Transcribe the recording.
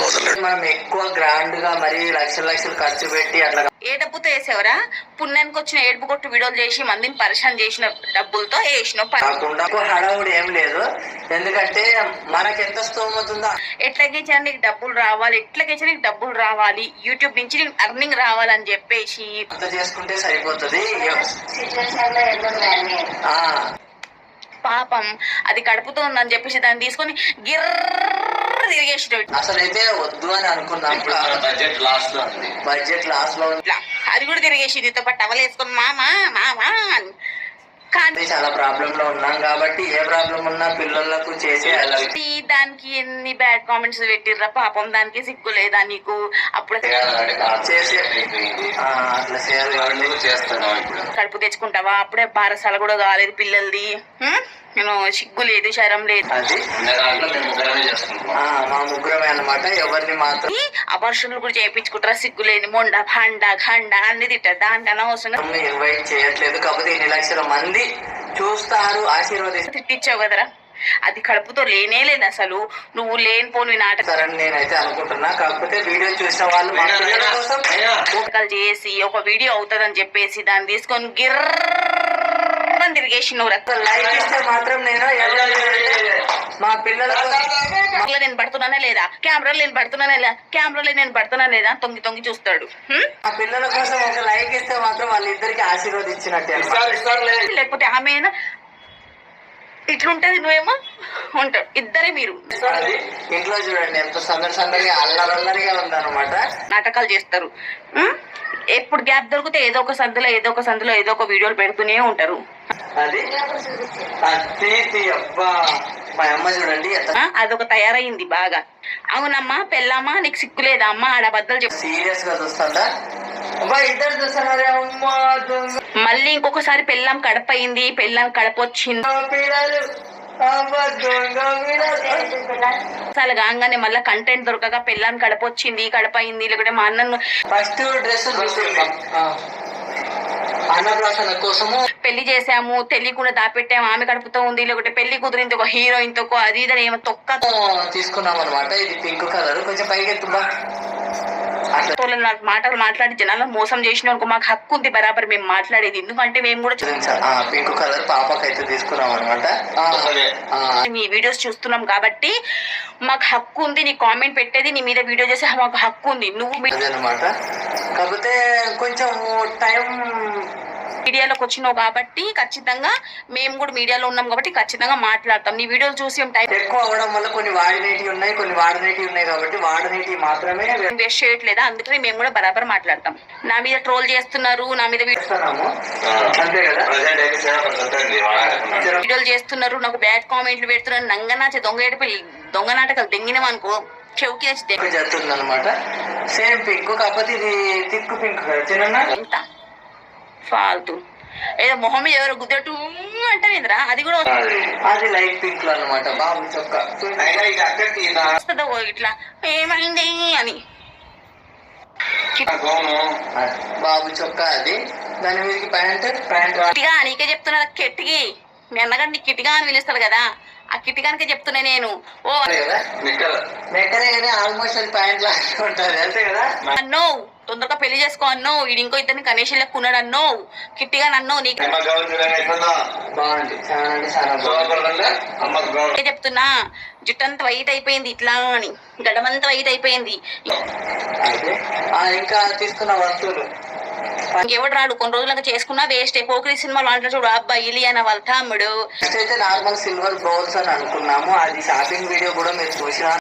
మొదలు మనం ఎక్కువ గ్రాండ్ గా మరి లక్షలు ఖర్చు పెట్టి అట్లా ఏ డబ్బుతో వేసేవరా? పుణ్యానికి వచ్చిన ఏడుపు కొట్టు వీడియోలు చేసి మందిని పరిశాన్ చేసిన డబ్బులతో వేసిన కాకుండా హడావుడి ఏం లేదు. ఎందుకంటే మనకి ఎంత స్తోమత ఉందో ఎట్లాగైనా నీకు డబ్బులు రావాలి, ఎట్లాగైనా నీకు డబ్బులు రావాలి, యూట్యూబ్ నుంచి నీకు అర్నింగ్ రావాలని చెప్పేసి అంత చేసుకుంటే సరిపోతుంది. పాపం అది కడుపుతో ఉందని చెప్పేసి దాన్ని తీసుకొని గిర్ర తిరిగేసి అసలైతే వద్దు అని అనుకున్నాం. బడ్జెట్ లాస్ట్ లో అది కూడా తిరిగేసి నీతో పాటు టవల్ వేసుకొని మామా మామా కానీ చాలా ప్రాబ్లం లో ఉన్నాం కాబట్టి ఏ ప్రాబ్లం ఉన్నా పిల్లలకు చేసే దానికి ఎన్ని బ్యాడ్ కామెంట్స్ పెట్టిర్రా పాపం. దానికి సిగ్గు లేదా నీకు? అప్పుడు చేసే అట్లా చేస్తాను. కడుపు తెచ్చుకుంటావా? అప్పుడే బారసాల కూడా కాలేదు పిల్లలది. నేను సిగ్గు లేదు, శరం లేదు. మా ముగ్గురమే అన్నమాట. ఎవరిని మాత్రం అబార్షన్లు కూడా చేయించుకుంటారా? సిగ్గు లేని మొండ భండ ఖండ అన్ని తిట్టారు. దానికి అనవసరంగా ఇన్వైట్ చేయట్లేదు. కాకపోతే 2 లక్షల మంది చూస్తారు, ఆశీర్వదిస్తారు. తిట్టించావు కదరా. అది కడుపుతో లేనే లేదు అసలు. నువ్వు లేనిపోని నాటకాలని నేనైతే అనుకుంటున్నా. కాకపోతే వీడియో చూసిన వాళ్ళు మా పిల్లల కోసం నాటకాలు చేసి ఒక వీడియో అవుతుందని చెప్పేసి దాన్ని తీసుకొని గిర్రని తిరిగేసి నువ్వు లైక్ ఇస్తే మాత్రం నేను మా పిల్లల నేను పడుతున్నానే లేదా, కెమెరాలో నేను పడుతున్నానే లేదా, కెమెరాలో నేను పడుతున్నా లేదా తొంగి తొంగి చూస్తాడు. ఆ పిల్లల కోసం ఒక లైక్ ఇస్తే మాత్రం వాళ్ళిద్దరికి ఆశీర్వదించినట్టే. లేకపోతే ఆమె ఇట్లుంటది, నువ్వేమో ఉంటావు. ఇద్దరే మీరు ఇంట్లో చూడండి ఎంత సందడిగా అల్లరల్లరిగా ఉందన్నమాట. నాటకాలు చేస్తారు. ఎప్పుడు గ్యాప్ దొరికితే ఏదో ఒక సందులో ఏదో ఒక వీడియోలు పెడుతూనే ఉంటారు. అది అబ్బా మా అమ్మ చూడండి అదొక తయారైంది బాగా. అవునమ్మా పెళ్ళమ్మా నీకు సిక్కు లేదా అమ్మా? ఆడబద్దలు చెప్పు. సీరియస్ గా చూస్తాడా? ఇద్దరు చూస్తున్నారే అమ్మా. మళ్ళీ ఇంకొకసారి పెళ్ళాం కడప అయింది, పెళ్ళాం కడప వచ్చింది అసలు కాగానే మళ్ళీ కంటెంట్ దొరకక పెళ్ళాం కడప వచ్చింది, కడప అయింది. లేకుంటే మా అన్నను ఫస్ట్ డ్రెస్ అన్నప్రాసన కోసము పెళ్లి చేసాము, తెలియకుండా దాపెట్టాము, ఆమె కడుపుతో ఉంది. లేకుంటే పెళ్లి కుదిరింది ఒక హీరోయిన్ తో, అది ఇదని ఏమో తొక్క తీసుకున్నాం అనమాట. ఇది పింక్ కలర్. కొంచెం పైకెత్తుబా. మాటలు మాట్లాడి జనాలను మోసం చేసిన మాకు హక్కు ఉంది బరాబర్ మేము మాట్లాడేది. ఎందుకంటే మేము కూడా పింక్ కలర్ పాపకైతే తీసుకున్నాం అనమాట. మీ వీడియోస్ చూస్తున్నాం కాబట్టి మాకు హక్కు ఉంది. నీ కామెంట్ పెట్టేది, నీ మీద వీడియో చేసే మాకు హక్కు ఉంది. నువ్వు అనమాట. కాకపోతే కొంచెం టైం మీడియాలోకి వచ్చినావు కాబట్టి ఖచ్చితంగా మేము కూడా మీడియాలో ఉన్నాం కాబట్టి ఖచ్చితంగా మాట్లాడతాం. నీ వీడియోలు చూసి టైం ఎక్కువ అవడం వల్ల కొన్ని వాడినేటివి ఉన్నాయి, కొన్ని వాడనేటివి ఉన్నాయి. కాబట్టి వాడనేటివి మాత్రమే వేస్ట్ చేయట్లేదా? అందుకని మేము కూడా బరాబర్ మాట్లాడతాం. నా మీద ట్రోల్ చేస్తున్నారు, నా మీద వీడియోలు చేస్తున్నారు, నాకు బ్యాడ్ కామెంట్లు పెడుతున్నారు, నంగనాచే దొంగ నాటకాలు దెంగినమనుకో చెవుకి జరుగుతుంది అనమాట. సేమ్ పింక్ కాకపోతే ఇది థిక్ పింక్. ఎంత ఫాల్తూ ఏదో మొహం ఎవరో గుద్దటు అంటావేంద్రా? అది కూడా అది లైట్ పింక్ లో అనమాట. బాబు చొక్కా ఇట్లా ఏమైంది అని బాబు చొక్కా. అది దాని మీదకి ప్యాంట్ కిట్టిగా నీకే చెప్తున్నా. కిట్టికి మీ అన్నగారు నీ కిట్టిగా అని పిలుస్తాడు కదా, ఆ కిట్టిగానికే చెప్తున్నా నేను. ఓ మెక్కనే కానీ ఆల్మోస్ట్ అది ప్యాంట్ లాగా ఉంటుంది అంతే కదా. అన్నో తొందరగా పెళ్లి చేసుకో అన్నో, వీడి ఇంకో ఇద్దరిని కనేషన్ లెక్కున్నాడు అన్నో, కిట్టిగా నన్నో నీకు చెప్తున్నా. జుట్టంతా వైట్ అయిపోయింది ఇట్లా అని, గడమంతా వైట్ అయిపోయింది. ఇంకా తీసుకున్న వస్తువులు ఇంకెవడు రాడు. కొన్ని రోజులుగా చేసుకున్నా వేస్ట్. పోకిరి సినిమాలో అంటారు చూడు, అబ్బాయి ఇలియానా వాళ్ళ తమ్ముడు. అయితే నార్మల్ సిల్వర్ బౌల్స్ అని అనుకున్నాము. అది షాపింగ్ వీడియో కూడా మీరు చూసినా